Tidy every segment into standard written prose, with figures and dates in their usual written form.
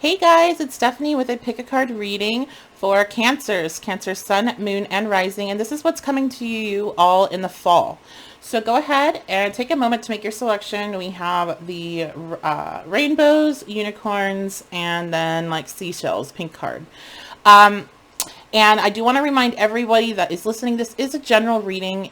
Hey guys, it's Stephanie with a pick a card reading for Cancers, Cancer Sun, Moon, and Rising, and this is what's coming to you all in the fall. So go ahead and take a moment to make your selection. We have the rainbows, unicorns, and then like seashells, pink card. Um, and I do want to remind everybody that is listening, this is a general reading.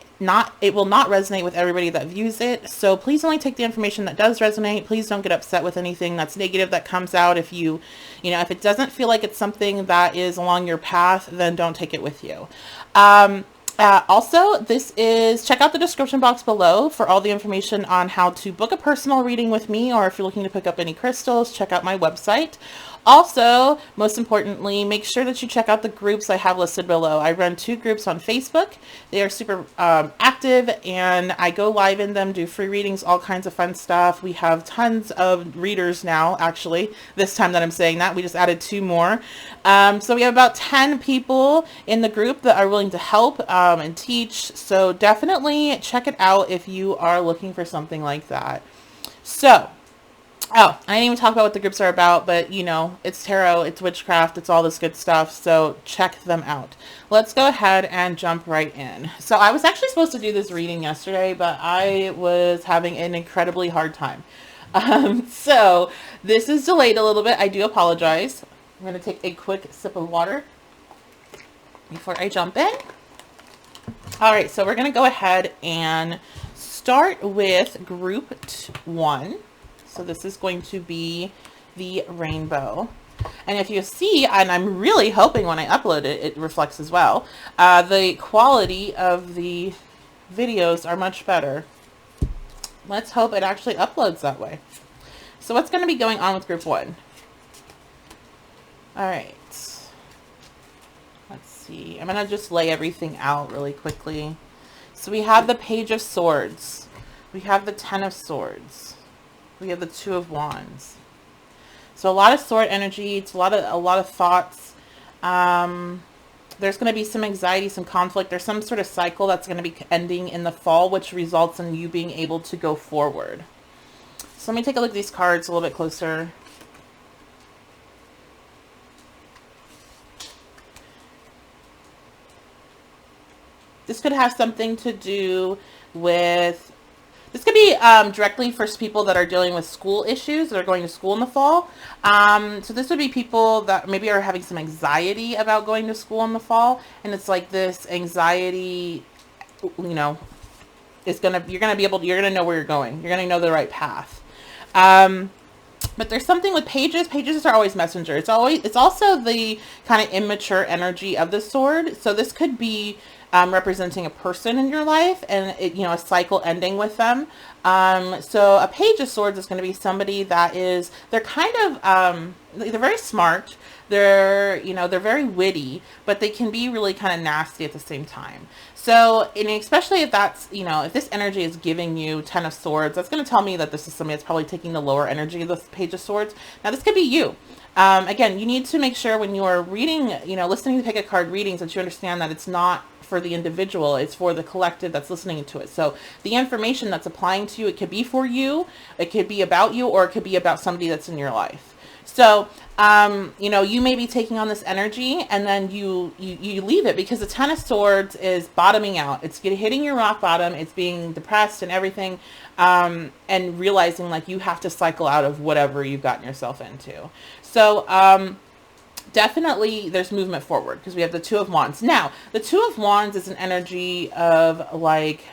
It will not resonate with everybody that views it. So please only take the information that does resonate. Please don't get upset with anything that's negative that comes out. If if it doesn't feel like it's something that is along your path, then don't take it with you. Also, check out the description box below for all the information on how to book a personal reading with me, or if you're looking to pick up any crystals, check out my website. Also, most importantly, make sure that you check out the groups I have listed below. I run 2 groups on Facebook. They are super active, and I go live in them, do free readings, all kinds of fun stuff. We have tons of readers now, actually. This time that I'm saying that, we just added 2 more. So we have about 10 people in the group that are willing to help and teach. So definitely check it out if you are looking for something like that. So, oh, I didn't even talk about what the groups are about, but it's tarot, it's witchcraft, it's all this good stuff. So check them out. Let's go ahead and jump right in. So I was actually supposed to do this reading yesterday, but I was having an incredibly hard time. So this is delayed a little bit. I do apologize. I'm going to take a quick sip of water before I jump in. All right, so we're going to go ahead and start with group 1. So this is going to be the rainbow. And if you see, and I'm really hoping when I upload it, it reflects as well, the quality of the videos are much better. Let's hope it actually uploads that way. So what's going to be going on with group 1? All right. Let's see. I'm going to just lay everything out really quickly. So we have the Page of Swords. We have the 10 of Swords. We have the 2 of Wands. So a lot of sword energy. It's a lot of thoughts. There's going to be some anxiety, some conflict. There's some sort of cycle that's going to be ending in the fall, which results in you being able to go forward. So let me take a look at these cards a little bit closer. This could have something to do with, this could be directly for people that are dealing with school issues, that are going to school in the fall. So this would be people that maybe are having some anxiety about going to school in the fall. And it's like this anxiety, you're going to know where you're going. You're going to know the right path. But there's something with pages. Pages are always messenger. It's also the kind of immature energy of the sword. So this could be representing a person in your life, and a cycle ending with them. So a Page of Swords is going to be somebody that they're kind of they're very smart. They're very witty, but they can be really kind of nasty at the same time. So, and especially if that's, if this energy is giving you 10 of Swords, that's going to tell me that this is somebody that's probably taking the lower energy of the Page of Swords. Now, this could be you. Again, you need to make sure when you are reading, listening to pick a card readings, that you understand that it's not for the individual, it's for the collective that's listening to it. So the information that's applying to you, it could be for you, it could be about you, or it could be about somebody that's in your life. So, you may be taking on this energy, and then you leave it, because the 10 of Swords is bottoming out. It's hitting your rock bottom. It's being depressed and everything, and realizing like you have to cycle out of whatever you've gotten yourself into. So, definitely there's movement forward, because we have the 2 of Wands. Now, the 2 of Wands is an energy of like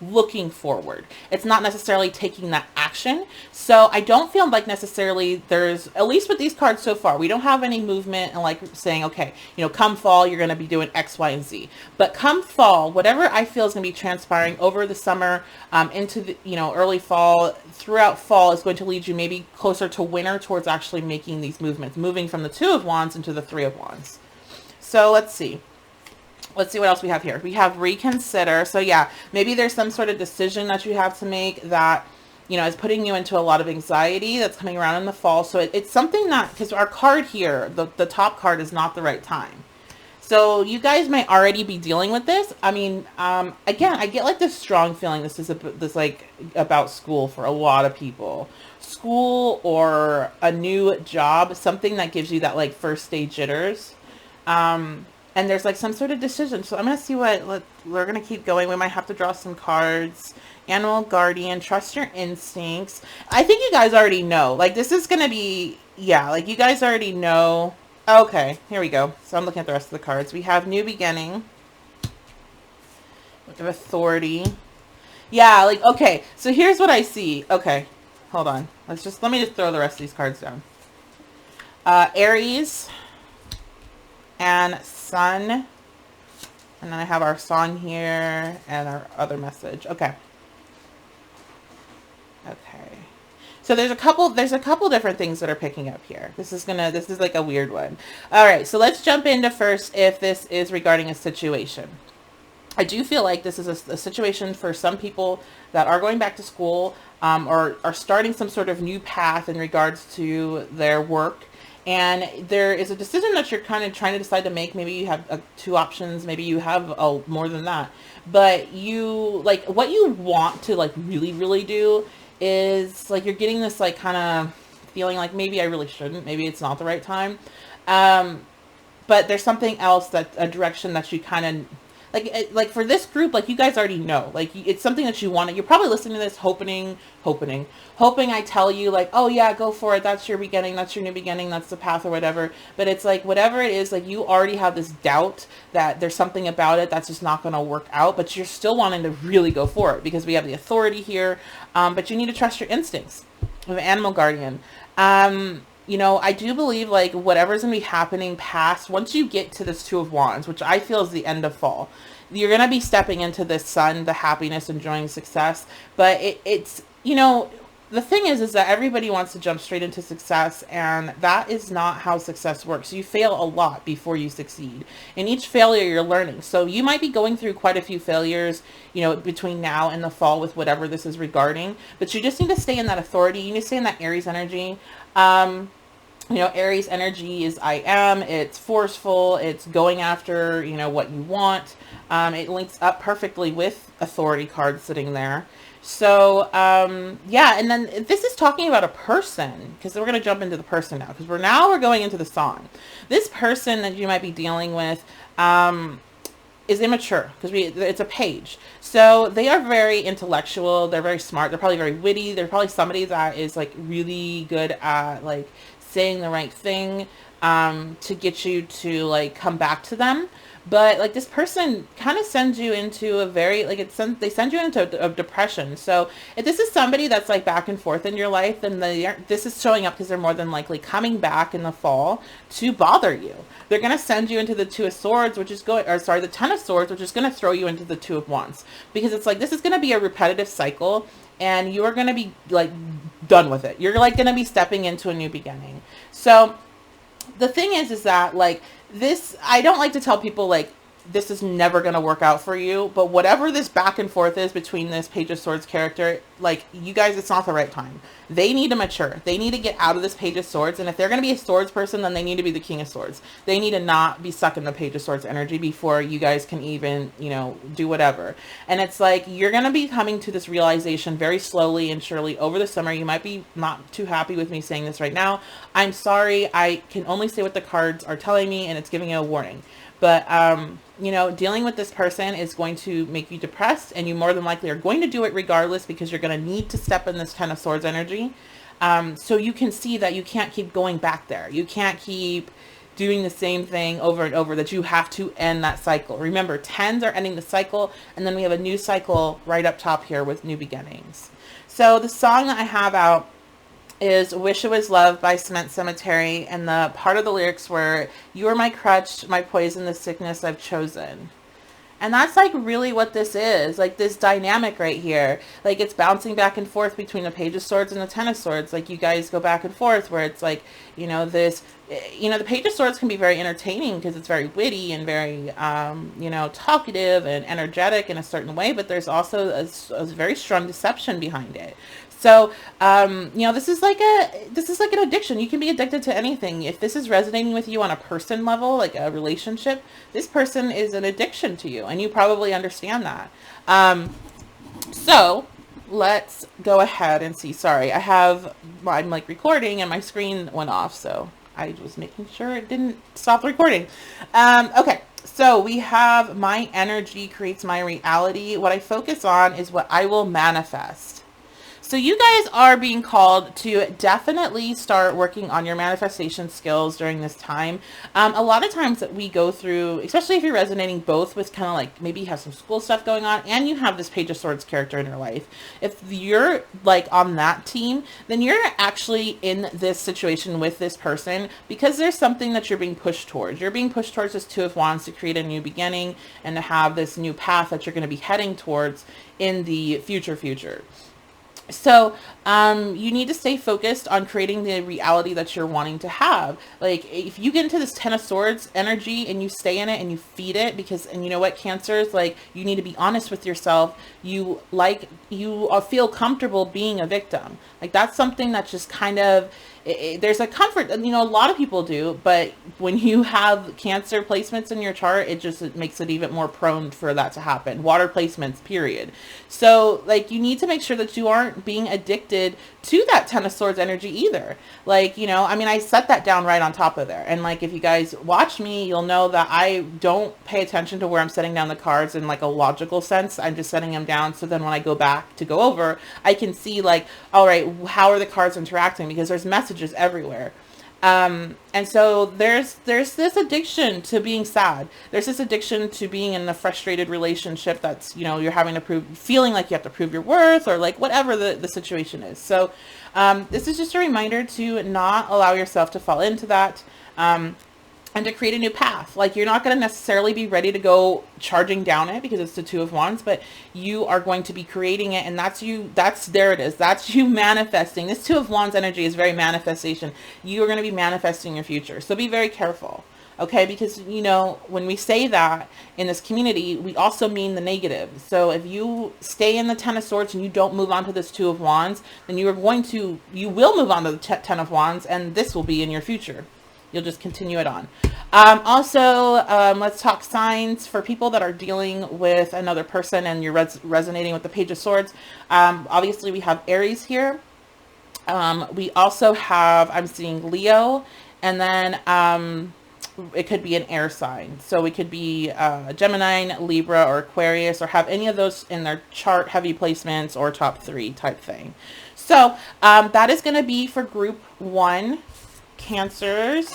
looking forward. It's not necessarily taking that action. So I don't feel like necessarily there's, at least with these cards so far, we don't have any movement and like saying, okay, come fall, you're going to be doing X, Y, and Z. But come fall, whatever I feel is going to be transpiring over the summer, into the, early fall, throughout fall, is going to lead you maybe closer to winter towards actually making these movements, moving from the 2 of Wands into the 3 of Wands. So let's see. Let's see what else we have here. We have reconsider. So yeah, maybe there's some sort of decision that you have to make that, is putting you into a lot of anxiety that's coming around in the fall. So it's something that, because our card here, the top card, is not the right time. So you guys might already be dealing with this. I mean, again, I get like this strong feeling this is this like about school for a lot of people. School or a new job, something that gives you that like first day jitters. And there's like some sort of decision. So I'm gonna see we're gonna keep going. We might have to draw some cards. Animal guardian, trust your instincts. I think you guys already know. Like this is gonna be, yeah, like you guys already know. Okay, here we go. So I'm looking at the rest of the cards. We have new beginning. We have authority. Yeah, like, okay. So here's what I see. Okay, hold on. Let me just throw the rest of these cards down. Aries and Sun. And then I have our song here and our other message. Okay. Okay. So there's a couple different things that are picking up here. This is like a weird one. All right, so let's jump into first if this is regarding a situation. I do feel like this is a situation for some people that are going back to school or are starting some sort of new path in regards to their work. And there is a decision that you're kind of trying to decide to make. Maybe you have two options. Maybe you have more than that. But you, like, what you want to, like, really, really do is, like, you're getting this, like, kind of feeling like maybe I really shouldn't. Maybe it's not the right time. But there's something else, a direction that you kind of... Like for this group, like you guys already know, like it's something that you want. You're probably listening to this hoping I tell you like, oh yeah, go for it. That's your beginning. That's your new beginning. That's the path or whatever. But it's like, whatever it is, like you already have this doubt that there's something about it that's just not going to work out, but you're still wanting to really go for it because we have the authority here. But you need to trust your instincts. We have an animal guardian. You know, I do believe like whatever's going to be happening past, once you get to this Two of Wands, which I feel is the end of fall, you're going to be stepping into this sun, the happiness, enjoying success. But it's, you know, the thing is that everybody wants to jump straight into success, and that is not how success works. You fail a lot before you succeed. In each failure, you're learning. So you might be going through quite a few failures, you know, between now and the fall with whatever this is regarding. But you just need to stay in that authority. You need to stay in that Aries energy. You know, Aries energy is I am, it's forceful, it's going after, you know, what you want. It links up perfectly with authority card sitting there. So, yeah, and then this is talking about a person, because we're going to jump into the person now, because we're going into the song. This person that you might be dealing with, is immature, because it's a page. So they are very intellectual, they're very smart, they're probably very witty, they're probably somebody that is like really good at like saying the right thing to get you to like come back to them. But like this person kind of sends you into a very like they send you into a depression. So if this is somebody that's like back and forth in your life, then this is showing up because they're more than likely coming back in the fall to bother you. They're going to send you into the Two of Swords, which is the Ten of Swords, which is going to throw you into the Two of Wands, because it's like this is going to be a repetitive cycle, and you are going to be like done with it. You're like going to be stepping into a new beginning. So the thing is that like this, I don't like to tell people like this is never going to work out for you, but whatever this back and forth is between this Page of Swords character, like you guys, it's not the right time. They need to mature. They need to get out of this Page of Swords. And if they're going to be a swords person, then they need to be the King of Swords. They need to not be stuck in the Page of Swords energy before you guys can even, you know, do whatever. And it's like, you're going to be coming to this realization very slowly and surely over the summer. You might be not too happy with me saying this right now. I'm sorry. I can only say what the cards are telling me, and it's giving you a warning. But, you know, dealing with this person is going to make you depressed, and you more than likely are going to do it regardless, because you're going to need to step in this Ten of Swords energy. So you can see that you can't keep going back there. You can't keep doing the same thing over and over, that you have to end that cycle. Remember, tens are ending the cycle, and then we have a new cycle right up top here with new beginnings. So the song that I have out is Wish It Was Love by Cement Cemetery, and the part of the lyrics were, you are my crutch, my poison, the sickness I've chosen. And that's like really what this is, like this dynamic right here. Like it's bouncing back and forth between the Page of Swords and the Ten of Swords. Like you guys go back and forth where it's like, you know, this, you know, the Page of Swords can be very entertaining because it's very witty and very, you know, talkative and energetic in a certain way, but there's also a very strong deception behind it. So, this is like an addiction. You can be addicted to anything. If this is resonating with you on a person level, like a relationship, this person is an addiction to you, and you probably understand that. So let's go ahead and see. Sorry, I'm like recording and my screen went off, so I was making sure it didn't stop the recording. Okay, so we have my energy creates my reality. What I focus on is what I will manifest. So you guys are being called to definitely start working on your manifestation skills during this time. A lot of times that we go through, especially if you're resonating both with kind of like maybe you have some school stuff going on and you have this Page of Swords character in your life. If you're like on that team, then you're actually in this situation with this person because there's something that you're being pushed towards. You're being pushed towards this Two of Wands to create a new beginning and to have this new path that you're going to be heading towards in the future. So you need to stay focused on creating the reality that you're wanting to have. Like if you get into this Ten of Swords energy and you stay in it and you feed it, and you know what, Cancers, like you need to be honest with yourself. You feel comfortable being a victim. Like that's something that's just kind of, there's a comfort, a lot of people do, but when you have Cancer placements in your chart, it makes it even more prone for that to happen. Water placements, period. So like you need to make sure that you aren't being addicted to that Ten of Swords energy either. Like, I set that down right on top of there. And like, if you guys watch me, you'll know that I don't pay attention to where I'm setting down the cards in like a logical sense. I'm just setting them down. So then when I go back to go over, I can see like, all right, how are the cards interacting? Because there's messages everywhere. And so there's this addiction to being sad. There's this addiction to being in a frustrated relationship that's, you're having to feeling like you have to prove your worth or like whatever the situation is. So, this is just a reminder to not allow yourself to fall into that. And to create a new path. Like you're not going to necessarily be ready to go charging down it because it's the Two of Wands, but you are going to be creating it. And there it is. That's you manifesting. This Two of Wands energy is very manifestation. You are going to be manifesting your future. So be very careful. Okay. Because when we say that in this community, we also mean the negative. So if you stay in the Ten of Swords and you don't move on to this Two of Wands, then you will move on to the Ten of Wands, and this will be in your future. You'll just continue it on. Let's talk signs for people that are dealing with another person and you're resonating with the Page of Swords. Obviously, we have Aries here. We also have, I'm seeing Leo, and then it could be an air sign. So it could be Gemini, Libra, or Aquarius, or have any of those in their chart, heavy placements, or top 3 type thing. So that is going to be for group 1. Cancers.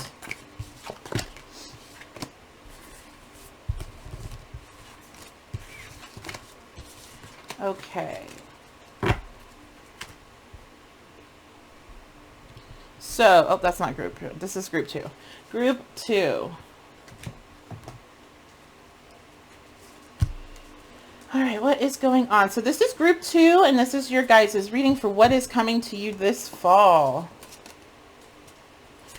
Okay. So, that's not group 2. This is group 2. Group 2. All right, what is going on? So this is group 2, and this is your guys' reading for what is coming to you this fall.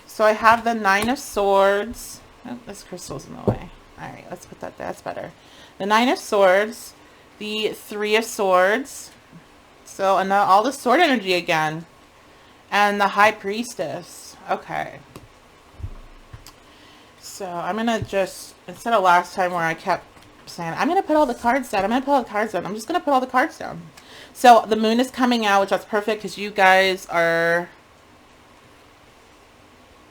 So I have the Nine of Swords. Oh, this crystal's in the way. All right, let's put that there. That's better. The Nine of Swords, the Three of Swords. So, and all the sword energy again. And the High Priestess. Okay. So I'm going to just, instead of last time where I kept saying, I'm going to put all the cards down. I'm just going to put all the cards down. So the moon is coming out, which that's perfect because you guys are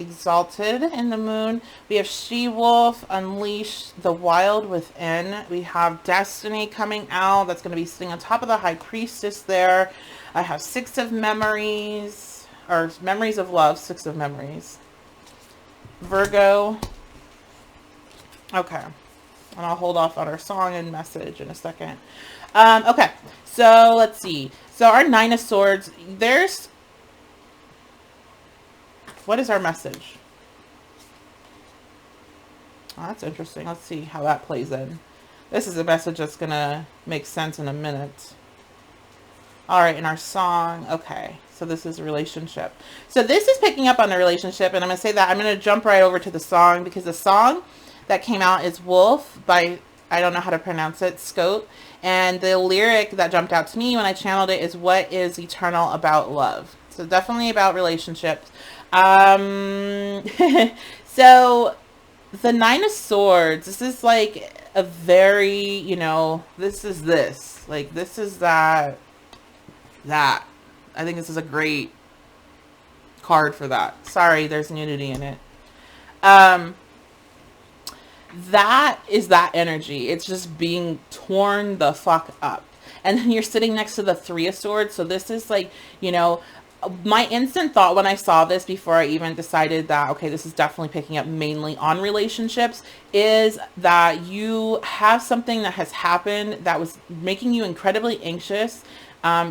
exalted in the moon. We have She-Wolf, Unleash the Wild Within. We have Destiny coming out. That's going to be sitting on top of the High Priestess there. I have Six of Memories, or Memories of Love, Six of Memories. Virgo. Okay. And I'll hold off on our song and message in a second. Okay. So let's see. So our Nine of Swords, what is our message? Oh, that's interesting. Let's see how that plays in. This is a message that's going to make sense in a minute. All right, in our song. Okay, so this is a relationship. So this is picking up on the relationship, and I'm going to say that. I'm going to jump right over to the song, because the song that came out is Wolf by, I don't know how to pronounce it, Scope. And the lyric that jumped out to me when I channeled it is, what is eternal about love? So definitely about relationships. Um, so the Nine of Swords, this is like a very, this is this. Like, this is that. I think this is a great card for that. Sorry, there's nudity in it. Um, that is that energy. It's just being torn the fuck up. And then you're sitting next to the Three of Swords. So this is like, my instant thought when I saw this, before I even decided that, okay, this is definitely picking up mainly on relationships, is that you have something that has happened that was making you incredibly anxious.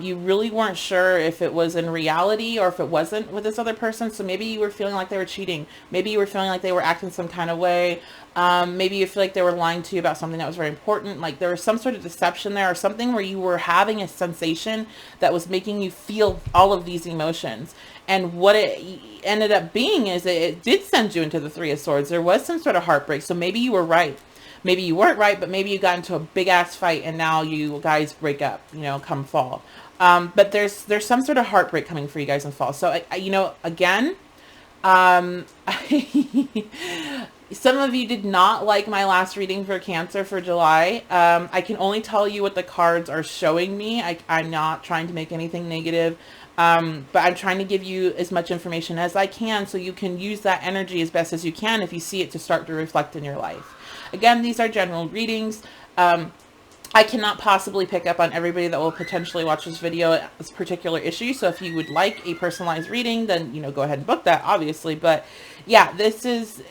You really weren't sure if it was in reality or if it wasn't with this other person. So maybe you were feeling like they were cheating. Maybe you were feeling like they were acting some kind of way. Maybe you feel like they were lying to you about something that was very important. Like there was some sort of deception there, or something where you were having a sensation that was making you feel all of these emotions. And what it ended up being is it did send you into the Three of Swords. There was some sort of heartbreak. So maybe you were right. Maybe you weren't right, but maybe you got into a big ass fight and now you guys break up, come fall. But there's some sort of heartbreak coming for you guys in fall. So, again, some of you did not like my last reading for Cancer for July. I can only tell you what the cards are showing me. I'm not trying to make anything negative. But I'm trying to give you as much information as I can so you can use that energy as best as you can if you see it to start to reflect in your life. Again, these are general readings. I cannot possibly pick up on everybody that will potentially watch this video this particular issue. So if you would like a personalized reading, then, go ahead and book that, obviously. But yeah, this is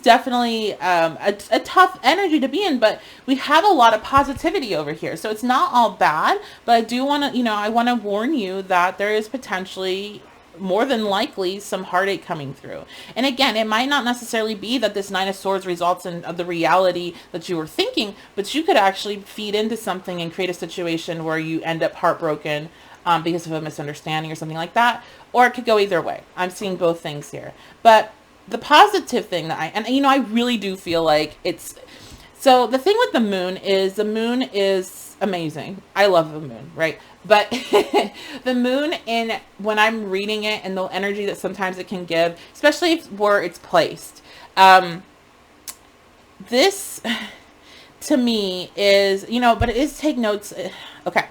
definitely a tough energy to be in, but we have a lot of positivity over here. So it's not all bad, but I do want to, I want to warn you that there is potentially, more than likely, some heartache coming through. And again, it might not necessarily be that this Nine of Swords results in the reality that you were thinking, but you could actually feed into something and create a situation where you end up heartbroken because of a misunderstanding or something like that. Or it could go either way. I'm seeing both things here. But the positive thing that I really do feel like it's, so the thing with the moon is amazing. I love the moon, right? But the moon, when I'm reading it and the energy that sometimes it can give, especially where it's placed, this to me is, but it is take notes. Okay.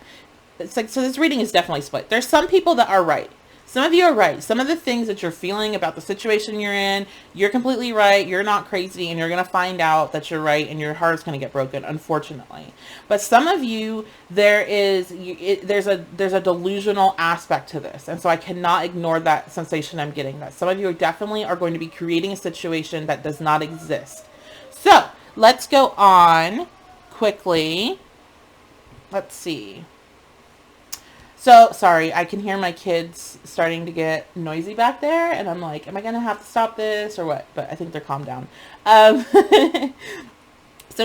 It's like, so this reading is definitely split. There's some people that are right. Some of you are right. Some of the things that you're feeling about the situation you're in, you're completely right. You're not crazy, and you're going to find out that you're right, and your heart's going to get broken, unfortunately. But some of you, there's a delusional aspect to this. And so I cannot ignore that sensation I'm getting. That some of you definitely are going to be creating a situation that does not exist. So let's go on quickly. Let's see. So, sorry, I can hear my kids starting to get noisy back there, and I'm like, am I going to have to stop this or what? But I think they're calmed down. So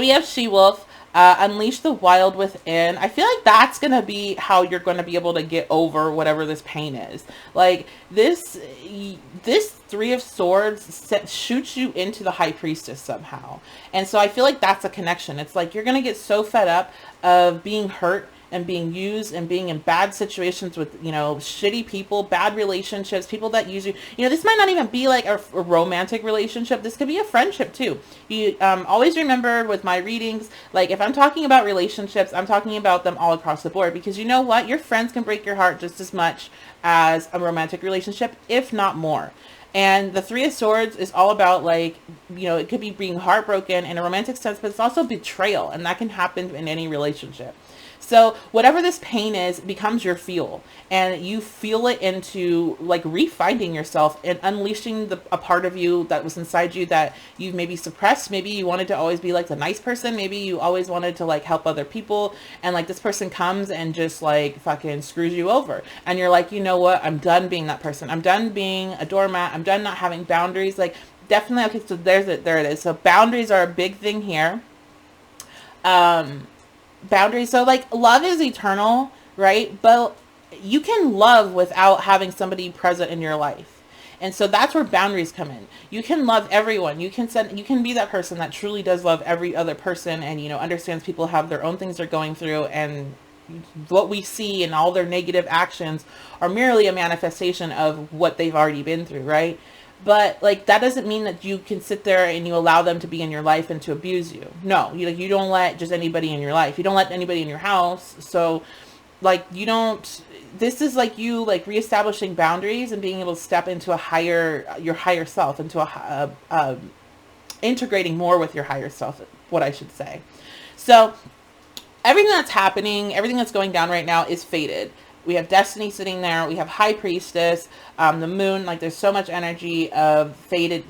we have She-Wolf, Unleash the Wild Within. I feel like that's going to be how you're going to be able to get over whatever this pain is. Like, this Three of Swords shoots you into the High Priestess somehow. And so I feel like that's a connection. It's like you're going to get so fed up of being hurt and being used and being in bad situations with, shitty people, bad relationships, people that use you. This might not even be like a romantic relationship. This could be a friendship too. You always remember with my readings, like if I'm talking about relationships, I'm talking about them all across the board, because you know what? Your friends can break your heart just as much as a romantic relationship, if not more. And the Three of Swords is all about, like, it could be being heartbroken in a romantic sense, but it's also betrayal, and that can happen in any relationship. So whatever this pain is becomes your fuel, and you feel it into like refinding yourself and unleashing a part of you that was inside you that you've maybe suppressed. Maybe you wanted to always be like the nice person. Maybe you always wanted to like help other people, and like this person comes and just like fucking screws you over. And you're like, you know what? I'm done being that person. I'm done being a doormat. I'm done not having boundaries. Like definitely. Okay. So there it is. So boundaries are a big thing here. Boundaries. So like love is eternal, right? But you can love without having somebody present in your life. And so that's where boundaries come in. You can love everyone. You can be that person that truly does love every other person, and understands people have their own things they're going through, and what we see and all their negative actions are merely a manifestation of what they've already been through, right? But like that doesn't mean that you can sit there and you allow them to be in your life and to abuse you. No, you don't let just anybody in your life. You don't let anybody in your house. So like you don't, this is like you like reestablishing boundaries and being able to step into your higher self, into integrating more with your higher self, what I should say. So everything that's happening, everything that's going down right now is fated. We have Destiny sitting there. We have High Priestess, the Moon. Like there's so much energy of fated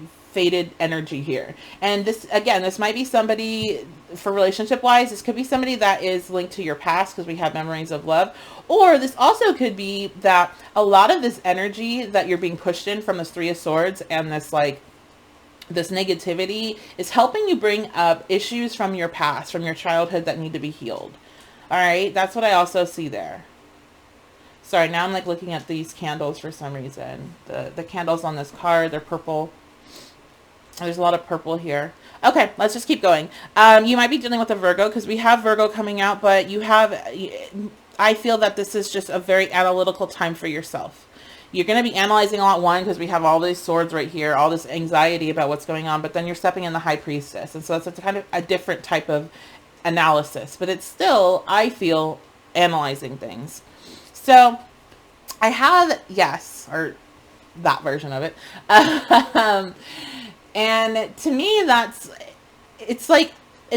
energy here. And this, again, this might be somebody, for relationship wise, this could be somebody that is linked to your past because we have memories of love. Or this also could be that a lot of this energy that you're being pushed in from this Three of Swords and this negativity is helping you bring up issues from your past, from your childhood, that need to be healed. All right. That's what I also see there. Sorry, now I'm like looking at these candles for some reason. The candles on this card, they're purple. There's a lot of purple here. Okay, let's just keep going. You might be dealing with a Virgo because we have Virgo coming out, but I feel that this is just a very analytical time for yourself. You're going to be analyzing a lot, one, because we have all these swords right here, all this anxiety about what's going on, but then you're stepping in the High Priestess. And so it's kind of a different type of analysis, but it's still, I feel, analyzing things. So I have, yes, or that version of it. And to me, it's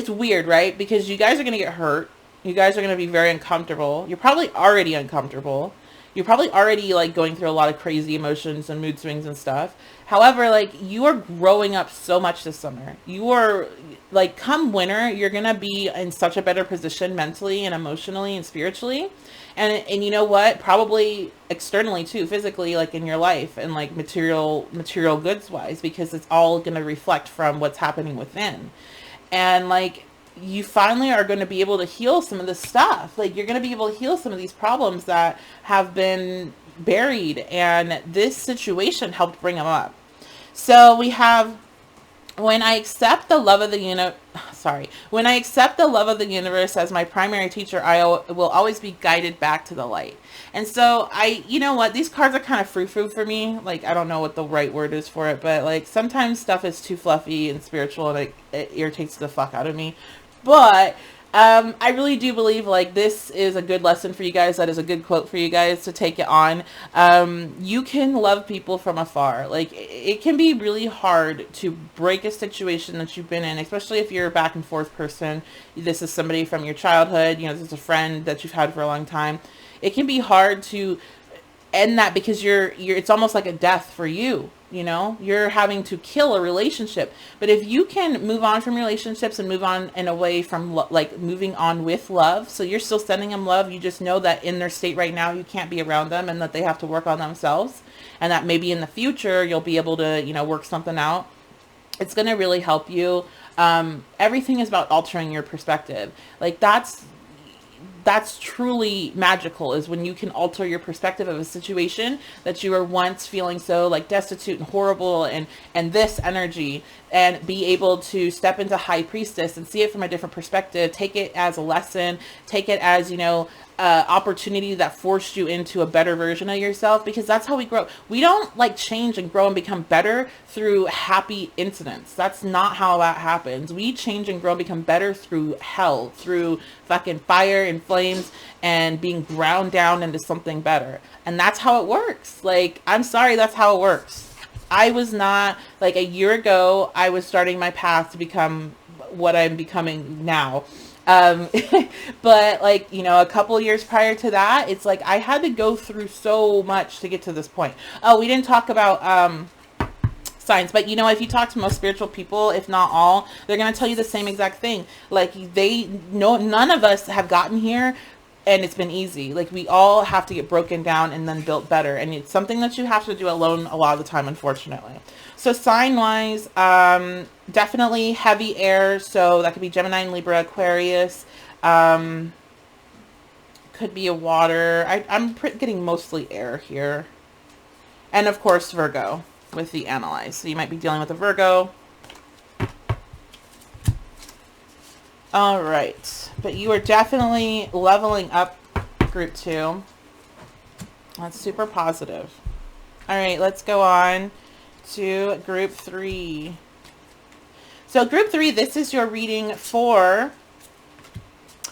weird, right? Because you guys are going to get hurt. You guys are going to be very uncomfortable. You're probably already uncomfortable. You're probably already like going through a lot of crazy emotions and mood swings and stuff. However, like you are growing up so much this summer. You are like, come winter, you're going to be in such a better position mentally and emotionally and spiritually. And you know what? Probably externally too, physically, like in your life and like material goods wise, because it's all going to reflect from what's happening within. And like, you finally are going to be able to heal some of this stuff. Like you're going to be able to heal some of these problems that have been buried, and this situation helped bring them up. So we have, when I accept the love of the universe as my primary teacher, I will always be guided back to the light. And so you know what, these cards are kind of frou-frou for me. Like, I don't know what the right word is for it, but like sometimes stuff is too fluffy and spiritual and it irritates the fuck out of me. But I really do believe like this is a good lesson for you guys. That is a good quote for you guys to take it on. You can love people from afar. Like it can be really hard to break a situation that you've been in, especially if you're a back and forth person. This is somebody from your childhood, this is a friend that you've had for a long time. It can be hard to end that because it's almost like a death for you. You're having to kill a relationship. But if you can move on from relationships and move on in a way from like moving on with love, so you're still sending them love, you just know that in their state right now you can't be around them and that they have to work on themselves, and that maybe in the future you'll be able to work something out. It's going to really help you. Everything is about altering your perspective. Like that's truly magical, is when you can alter your perspective of a situation that you were once feeling so like destitute and horrible and this energy, and be able to step into High Priestess and see it from a different perspective, take it as a lesson, take it as, opportunity that forced you into a better version of yourself, because that's how we grow. We don't like change and grow and become better through happy incidents. That's not how that happens. We change and grow and become better through hell, through fucking fire and flames and being ground down into something better. And that's how it works. Like, I'm sorry, that's how it works. I was not, like a year ago, I was starting my path to become what I'm becoming now. But like, a couple of years prior to that, it's like I had to go through so much to get to this point. Oh, we didn't talk about signs, but if you talk to most spiritual people, if not all, they're going to tell you the same exact thing. Like none of us have gotten here and it's been easy. Like we all have to get broken down and then built better. And it's something that you have to do alone a lot of the time, unfortunately. So sign wise, definitely heavy air. So that could be Gemini and Libra, Aquarius, could be a water. I'm getting mostly air here. And of course, Virgo. with the analyze. So you might be dealing with a Virgo. All right. But you are definitely leveling up, group 2. That's super positive. All right, let's go on to group 3. So group 3, this is your reading for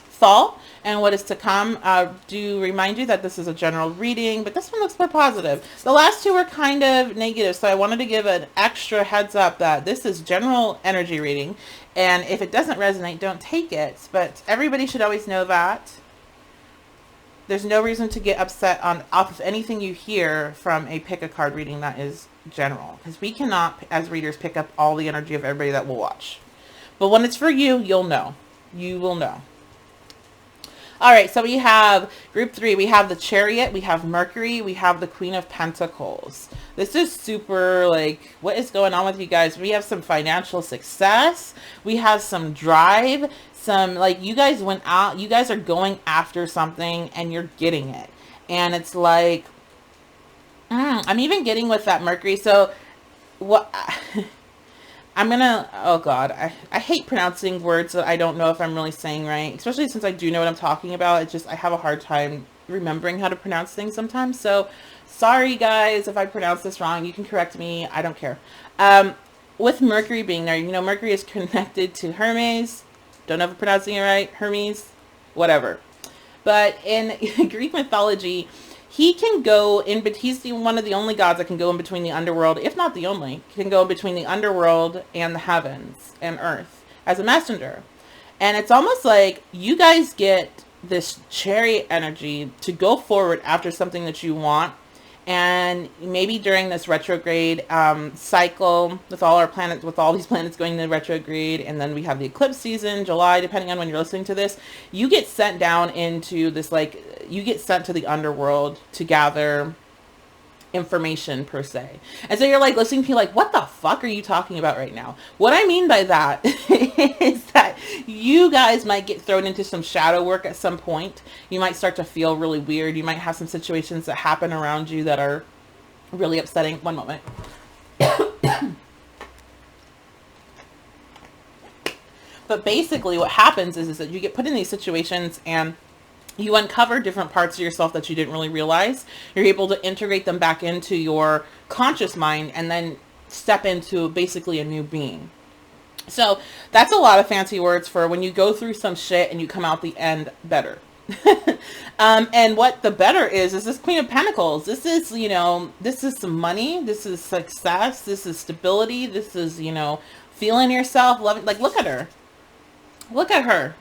fall and what is to come. Do remind you that this is a general reading, but this one looks more positive. The last 2 were kind of negative, so I wanted to give an extra heads up that this is general energy reading, and if it doesn't resonate, don't take it. But everybody should always know that. There's no reason to get upset off of anything you hear from a pick a card reading that is general, because we cannot, as readers, pick up all the energy of everybody that will watch. But when it's for you, you'll know. You will know. All right, so we have group 3. We have the Chariot, we have Mercury, we have the Queen of Pentacles. This is super, like, what is going on with you guys? We have some financial success. We have some drive. Some, like, you guys went out, you guys are going after something and you're getting it. And it's like, I'm even getting with that Mercury. So what, I'm gonna, oh God, I hate pronouncing words that I don't know if I'm really saying right, especially since I do know what I'm talking about. It's just, I have a hard time remembering how to pronounce things sometimes. So sorry guys, if I pronounce this wrong, you can correct me. I don't care. With Mercury being there, you know, Mercury is connected to Hermes. Don't know if I'm pronouncing it right. Hermes, whatever. But in Greek mythology, he can go in, but he's one of the only gods that can go in between the underworld, if not the only, can go in between the underworld and the heavens and earth as a messenger. And it's almost like you guys get this Chariot energy to go forward after something that you want. And maybe during this retrograde cycle with all our planets, with all these planets going into retrograde, and then we have the eclipse season, July, depending on when you're listening to this, you get sent down into this, like, you get sent to the underworld to gather information per se. And so you're like listening to me like, what the fuck are you talking about right now? What I mean by that is that you guys might get thrown into some shadow work at some point. You might start to feel really weird. You might have some situations that happen around you that are really upsetting. One moment. But basically what happens is that you get put in these situations and you uncover different parts of yourself that you didn't really realize. You're able to integrate them back into your conscious mind and then step into basically a new being. So that's a lot of fancy words for when you go through some shit and you come out the end better. And what the better is this Queen of Pentacles. This is, you know, this is some money. This is success. This is stability. This is, you know, feeling yourself, loving, like, look at her. Look at her.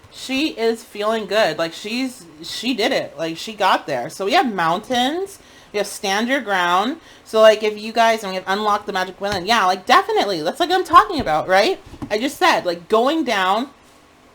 She is feeling good. Like she did it. Like she got there. So we have mountains. We have stand your ground. So like if you guys, and we have unlocked the magic women. Yeah, like definitely. That's like what I'm talking about, right? I just said like going down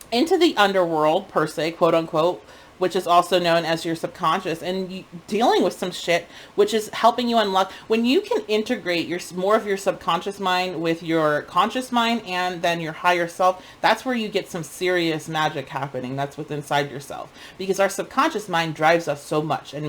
into the underworld per se, quote unquote, which is also known as your subconscious, and dealing with some shit, which is helping you unlock. When you can integrate more of your subconscious mind with your conscious mind and then your higher self, that's where you get some serious magic happening. That's what's inside yourself, because our subconscious mind drives us so much and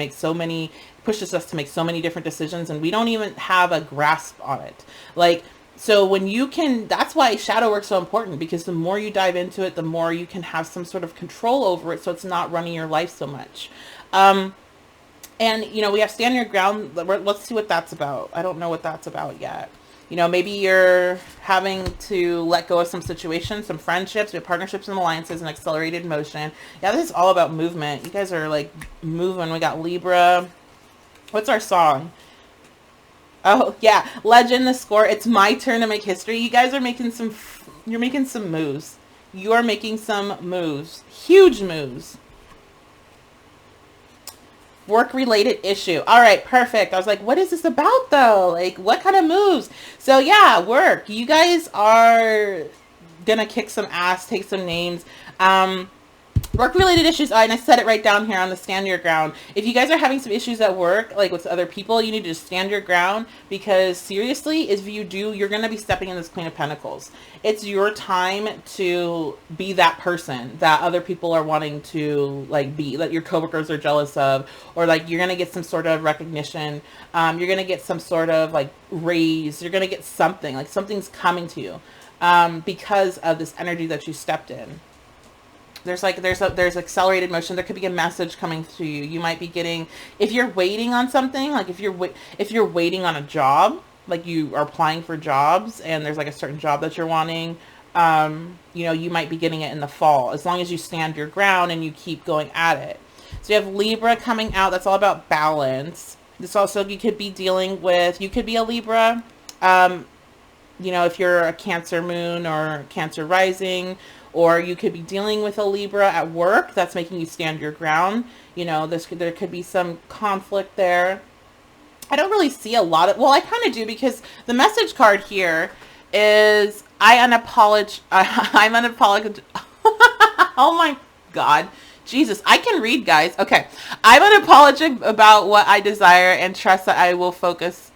pushes us to make so many different decisions, and we don't even have a grasp on it. Like, so when you can, that's why shadow work is so important, because the more you dive into it, the more you can have some sort of control over it, so it's not running your life so much. And, you know, we have stand your ground. Let's see what that's about. I don't know what that's about yet. You know, maybe you're having to let go of some situations, some friendships, we have partnerships and alliances and accelerated motion. Yeah, this is all about movement. You guys are like moving. We got Libra. What's our song? Oh, yeah. Legend, the score. It's my turn to make history. You guys are making you're making some moves. You are making some moves. Huge moves. Work-related issue. All right, perfect. I was like, what is this about, though? Like, what kind of moves? So, yeah, work. You guys are going to kick some ass, take some names. Work-related issues, and I said it right down here on the stand your ground. If you guys are having some issues at work, like with other people, you need to just stand your ground, because seriously, if you do, you're going to be stepping in this Queen of Pentacles. It's your time to be that person that other people are wanting to like be, that your coworkers are jealous of, or like you're going to get some sort of recognition. You're going to get some sort of like raise. You're going to get something, like something's coming to you because of this energy that you stepped in. There's accelerated motion. There could be a message coming to you. You might be getting, if you're waiting on something, like if you're waiting on a job, like you are applying for jobs and there's like a certain job that you're wanting, you know, you might be getting it in the fall, as long as you stand your ground and you keep going at it. So you have Libra coming out. That's all about balance. This also, you could be dealing with, you could be a Libra, you know, if you're a Cancer moon or Cancer rising, or you could be dealing with a Libra at work that's making you stand your ground. You know, there could be some conflict there. I don't really see a lot of, well, I kind of do, because the message card here is I'm unapologetic. Oh my God. Jesus, I can read, guys. Okay. I'm unapologetic about what I desire and trust that I will focus.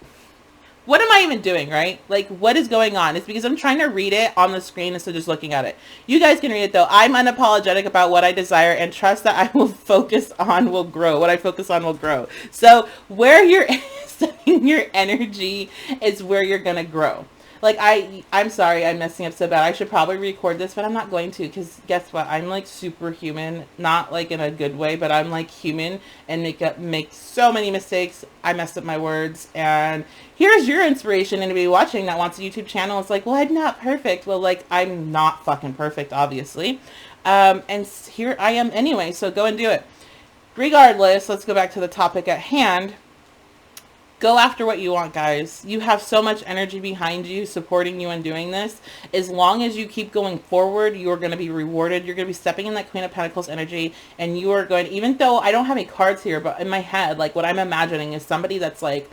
What am I even doing, right? Like, what is going on? It's because I'm trying to read it on the screen instead of just looking at it. You guys can read it, though. I'm unapologetic about what I desire and trust that I will focus on will grow. What I focus on will grow. So where you're setting your energy is where you're going to grow. Like, I'm sorry, I'm messing up so bad. I should probably record this, but I'm not going to, because guess what? I'm like superhuman, not like in a good way, but I'm like human and make so many mistakes. I messed up my words, and here's your inspiration. Anybody watching that wants a YouTube channel, it's like, well, I'm not perfect. Well, like, I'm not fucking perfect, obviously. And here I am anyway, so go and do it. Regardless, let's go back to the topic at hand. Go after what you want, guys. You have so much energy behind you, supporting you and doing this. As long as you keep going forward, you're going to be rewarded. You're going to be stepping in that Queen of Pentacles energy, and you are going, even though I don't have any cards here, but in my head, like what I'm imagining is somebody that's like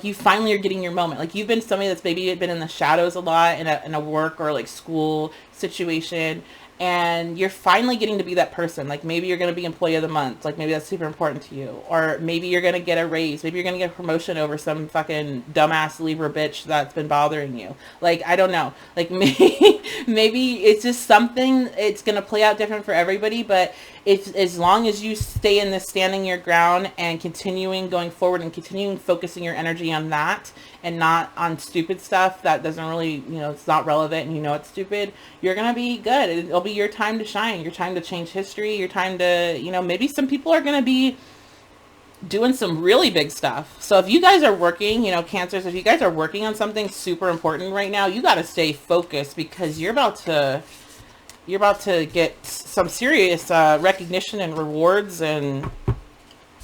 you finally are getting your moment. Like, you've been somebody that's maybe been in the shadows a lot in a work or like school situation, and you're finally getting to be that person. Like, maybe you're going to be employee of the month. Like, maybe that's super important to you. Or maybe you're going to get a raise. Maybe you're going to get a promotion over some fucking dumbass Libra bitch that's been bothering you. Like, I don't know. Like, maybe it's just something, it's going to play out different for everybody, but if, as long as you stay in this standing your ground and continuing going forward and continuing focusing your energy on that and not on stupid stuff that doesn't really, you know, it's not relevant and you know it's stupid, you're going to be good. It'll be your time to shine, your time to change history, your time to, you know, maybe some people are going to be doing some really big stuff. So if you guys are working, you know, Cancers, if you guys are working on something super important right now, you got to stay focused, because you're about to get some serious recognition and rewards and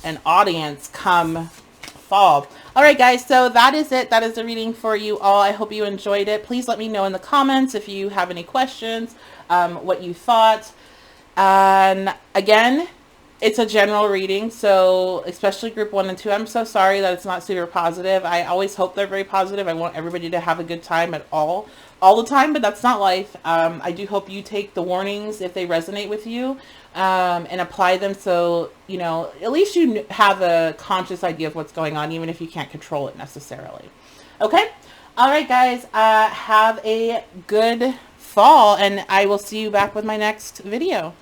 an audience come fall. All right, guys, so that is it. That is the reading for you all. I hope you enjoyed it. Please let me know in the comments if you have any questions, what you thought. And again, it's a general reading, so especially group 1 and 2. I'm so sorry that it's not super positive. I always hope they're very positive. I want everybody to have a good time at all the time, but that's not life. I do hope you take the warnings if they resonate with you, and apply them, so, you know, at least you have a conscious idea of what's going on, even if you can't control it necessarily. Okay? All right, guys, have a good fall, and I will see you back with my next video.